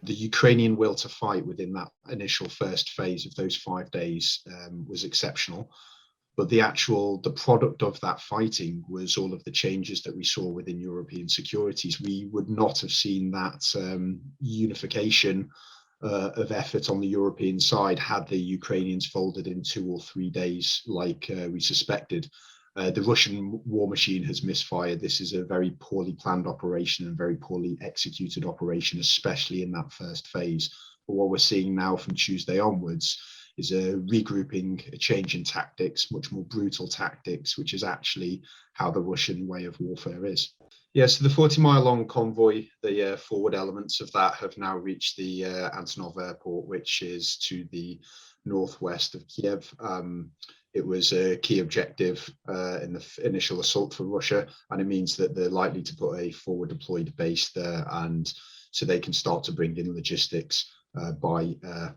The Ukrainian will to fight within that initial first phase of those 5 days was exceptional. But the product of that fighting was all of the changes that we saw within European securities. We would not have seen that unification of effort on the European side had the Ukrainians folded in 2 or 3 days like we suspected. The Russian war machine has misfired. This is a very poorly planned operation and very poorly executed operation, especially in that first phase. But what we're seeing now from Tuesday onwards is a regrouping, a change in tactics, much more brutal tactics, which is actually how the Russian way of warfare is. Yeah, so the 40-mile-long convoy, the forward elements of that have now reached the Antonov airport, which is to the northwest of Kiev. It was a key objective in the initial assault for Russia, and it means that they're likely to put a forward deployed base there, and so they can start to bring in logistics by air.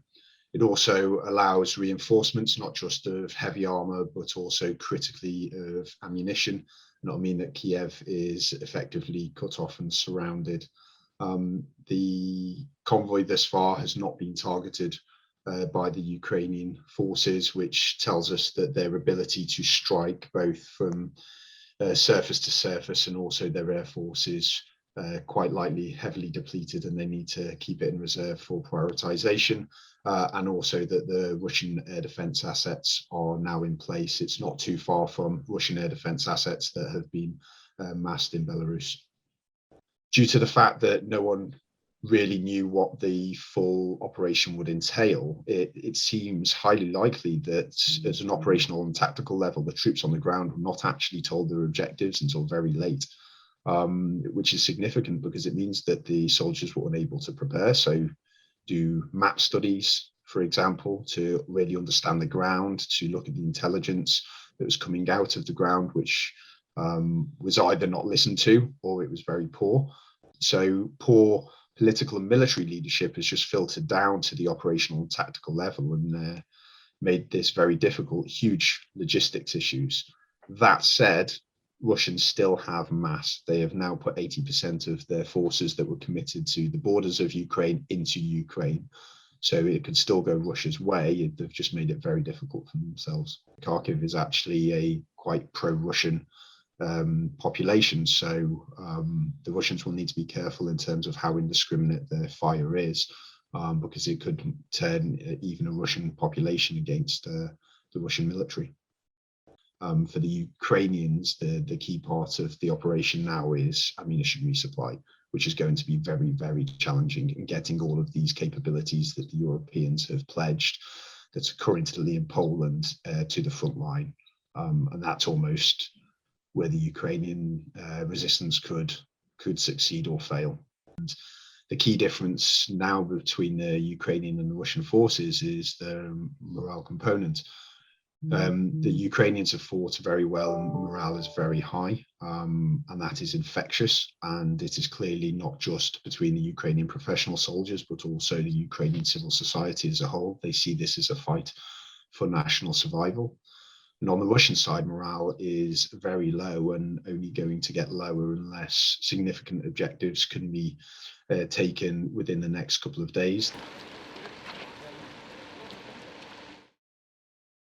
It also allows reinforcements, not just of heavy armor, but also critically of ammunition. And that'll mean that Kiev is effectively cut off and surrounded. The convoy thus far has not been targeted by the Ukrainian forces, which tells us that their ability to strike both from surface to surface and also their air forces quite likely heavily depleted, and they need to keep it in reserve for prioritization, and also that the Russian air defense assets are now in place. It's not too far from Russian air defense assets that have been massed in Belarus. Due to the fact that no one really knew what the full operation would entail, it seems highly likely that at an operational and tactical level, the troops on the ground were not actually told their objectives until very late. Which is significant because it means that the soldiers were unable to prepare. So do map studies, for example, to really understand the ground, to look at the intelligence that was coming out of the ground, which was either not listened to or it was very poor. So poor political and military leadership has just filtered down to the operational and tactical level and made this very difficult, huge logistics issues. That said, Russians still have mass. They have now put 80% of their forces that were committed to the borders of Ukraine into Ukraine. So it could still go Russia's way. They've just made it very difficult for themselves. Kharkiv is actually a quite pro-Russian population. So the Russians will need to be careful in terms of how indiscriminate their fire is, because it could turn even a Russian population against the Russian military. For the Ukrainians, the key part of the operation now is ammunition resupply, which is going to be very, very challenging in getting all of these capabilities that the Europeans have pledged that's currently in Poland to the front line. And that's almost where the Ukrainian resistance could succeed or fail. And the key difference now between the Ukrainian and the Russian forces is the morale component. The Ukrainians have fought very well and morale is very high, and that is infectious, and it is clearly not just between the Ukrainian professional soldiers but also the Ukrainian civil society as a whole. They see this as a fight for national survival. And on the Russian side, morale is very low and only going to get lower unless significant objectives can be taken within the next couple of days.